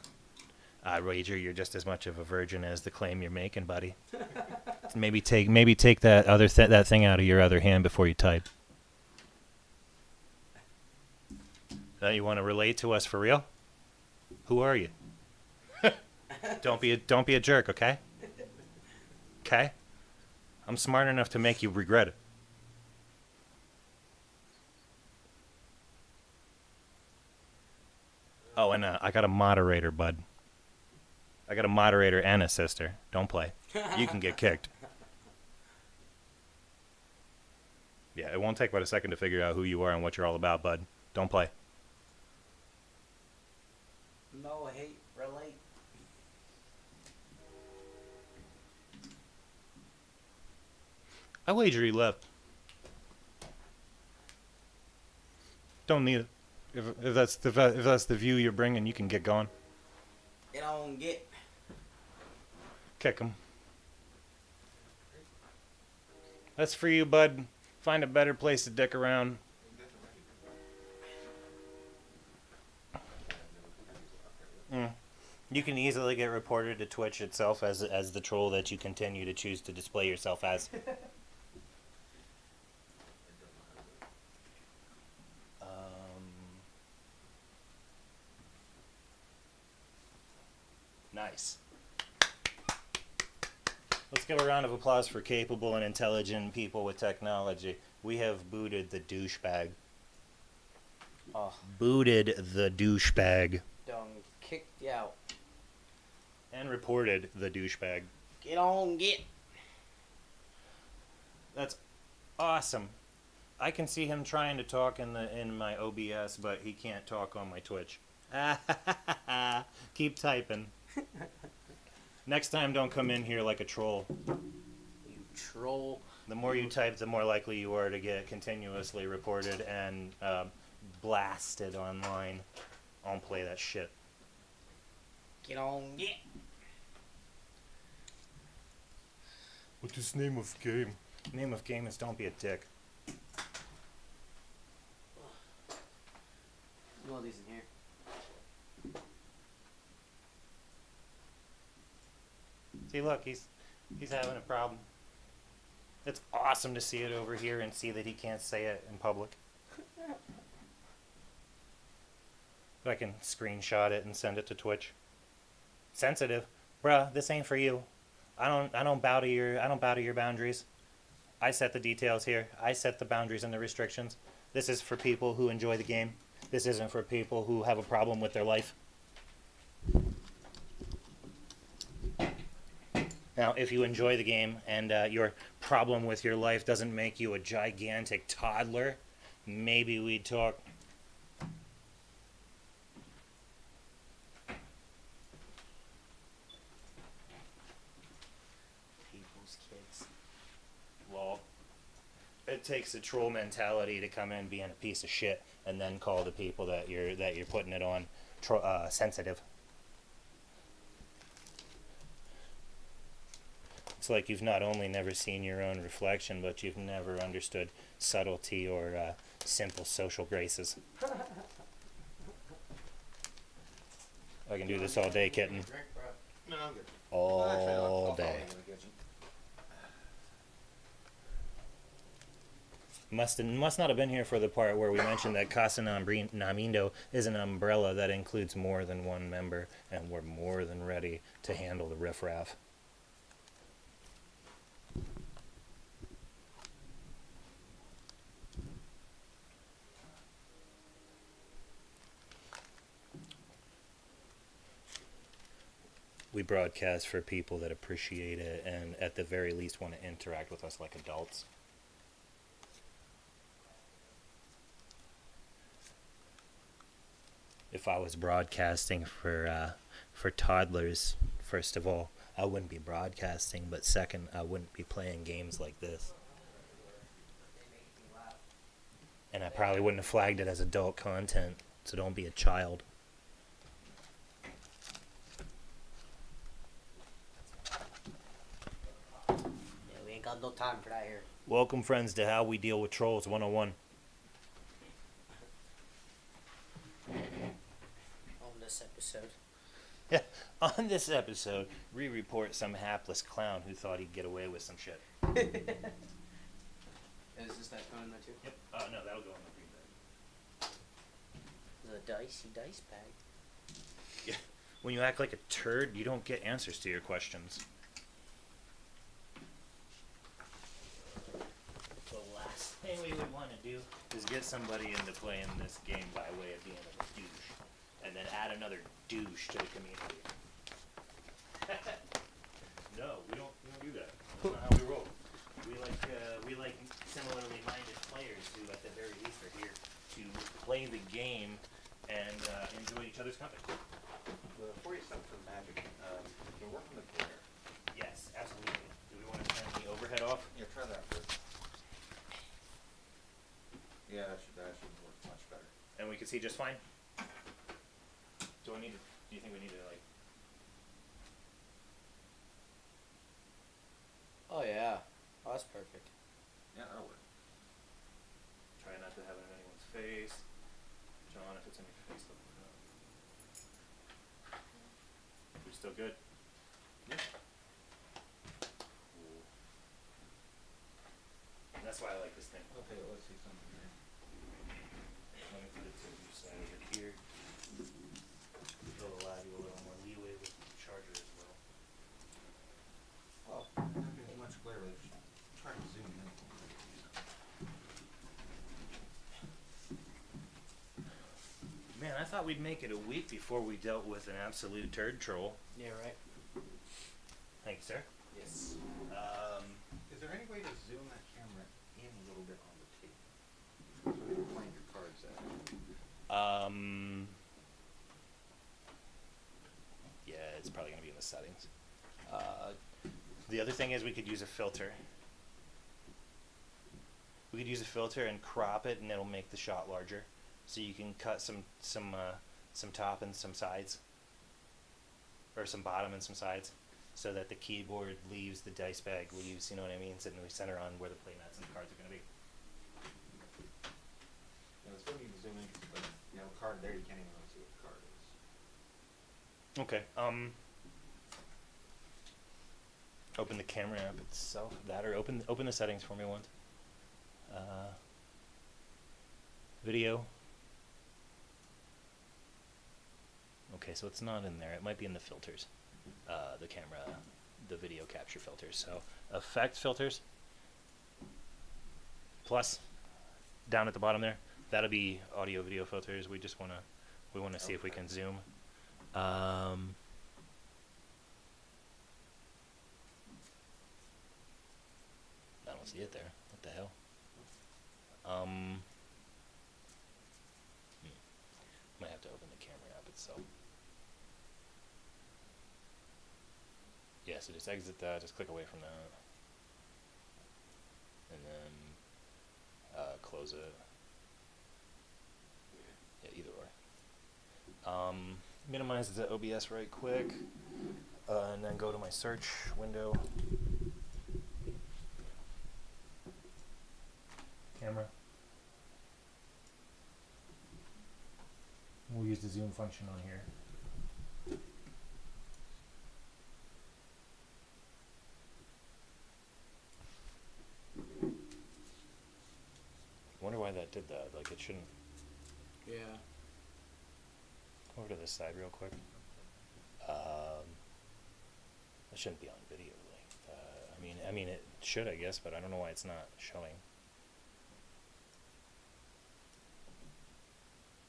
I wager you're just as much of a virgin as the claim you're making, buddy. maybe take that other that thing out of your other hand before you type. You want to relate to us for real? Who are you? Don't be a jerk, okay? Okay? I'm smart enough to make you regret it. Oh, and I got a moderator, bud. I got a moderator and a sister. Don't play. You can get kicked. Yeah, it won't take but a second to figure out who you are and what you're all about, bud. Don't play. No hate, relate. I wager he left. Don't need it. If that's the view you're bringing, you can get going. It don't get. Kick him. That's for you, bud. Find a better place to dick around. You can easily get reported to Twitch itself as the troll that you continue to choose to display yourself as. Nice. Let's give a round of applause for capable and intelligent people with technology. We have booted the douchebag. Oh, Booted the douchebag. done kicked you out. And reported the douchebag. Get on, get. That's awesome. I can see him trying to talk in my OBS, but he can't talk on my Twitch. Keep typing. Next time, don't come in here like a troll. You troll. The more you type, the more likely you are to get continuously reported and blasted online. I don't play that shit. Get on, get. What's this name of game? Name of game is don't be a dick. All these in here. See, look, he's having a problem. It's awesome to see it over here and see that he can't say it in public. But I can screenshot it and send it to Twitch. Sensitive, bruh. This ain't for you. I don't bow to your boundaries. I set the details here. I set the boundaries and the restrictions. This is for people who enjoy the game. This isn't for people who have a problem with their life. Now, if you enjoy the game and your problem with your life doesn't make you a gigantic toddler, maybe we'd talk. People's kids. Lol. It takes a troll mentality to come in being a piece of shit and then call the people that you're putting it on sensitive. It's like you've not only never seen your own reflection, but you've never understood subtlety or simple social graces. I can do this all day, kitten. Drink, bro. No, I'm good. All Actually, I'll follow day. you in the kitchen. Must not have been here for the part where we mentioned that Casa NaMeanDoe is an umbrella that includes more than one member, and we're more than ready to handle the riffraff. We broadcast for people that appreciate it and at the very least want to interact with us like adults. If I was broadcasting for toddlers, first of all, I wouldn't be broadcasting, but second, I wouldn't be playing games like this. And I probably wouldn't have flagged it as adult content, so don't be a child. Yeah, we ain't got no time for that here. Welcome, friends, to How We Deal with Trolls 101. On this episode. On this episode, we report some hapless clown who thought he'd get away with some shit. Is this that going in there too? Yep. No, that'll go in the green bag. The dicey dice bag. Yeah. When you act like a turd, you don't get answers to your questions. The last thing we would want to do is get somebody into playing this game by way of being a douche, and then add another douche to the community. No, we don't do that. That's not how we roll. We like similarly minded players who, at the very least, are here to play the game and enjoy each other's company. Before you step to magic, you work on the glare. Yes, absolutely. Do we want to turn the overhead off? Yeah, try that first. Yeah, that should work much better. And we can see just fine? Do you think we need to, like... Oh yeah. Oh, that's perfect. Yeah, that'll work. Try not to have it in anyone's face. John, if it's in your face, let me know. We're still good? Yeah. Cool. That's why I like this thing. Okay, let's see something here. Let me put it to your side over here. It'll allow you a little more leeway with the charger as well. Oh, not getting much glare. Let's try to zoom in. Man, I thought we'd make it a week before we dealt with an absolute turd troll. Yeah, right. Thank you, sir. Yes. Is there any way to zoom that camera in a little bit on the tape? So you're playing your cards at. Yeah, it's probably going to be in the settings. The other thing is we could use a filter. We could use a filter and crop it, and it'll make the shot larger. So you can cut some top and some sides, or some bottom and some sides, so that the keyboard leaves, the dice bag leaves. You know what I mean? So then we center on where the play mats and the cards are going to be. Yeah, still need to zoom in because you have a card there. You can't even really see what the card is. Okay. Open the camera app itself. That, or open the settings for me once. Video. Okay, so it's not in there. It might be in the filters. The camera, the video capture filters. So effect filters. Plus, down at the bottom there, that'll be audio video filters. We want to see if we can zoom. I don't see it there. What the hell? Might have to open the camera app itself. Yeah, so just exit that, just click away from that. And then close it. Yeah, either or. Minimize the OBS right quick. And then go to my search window. camera. We'll use the zoom function on here. Wonder why that did that. Like it shouldn't. Yeah. Come over to this side real quick. It shouldn't be on video length. I mean it should, I guess, but I don't know why it's not showing.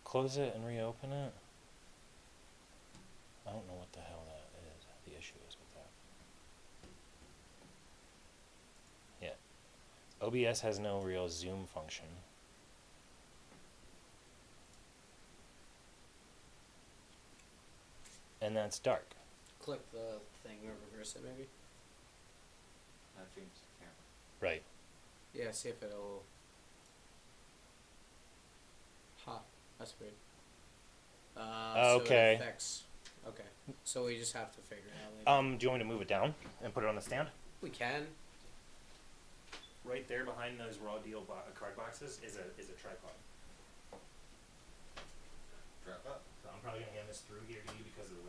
Close it and reopen it. I don't know what the hell that is. The issue is with that. Yeah. OBS has no real zoom function. And that's dark. Click the thing or reverse it maybe. That changes the camera. Right. Yeah, see if it'll. Huh, that's weird. So Okay. it affects. Okay, so we just have to figure it out later. Do you want me to move it down and put it on the stand? We can. Right there behind those raw deal card boxes is a tripod. Drop up. So I'm probably gonna hand this through here to you because of the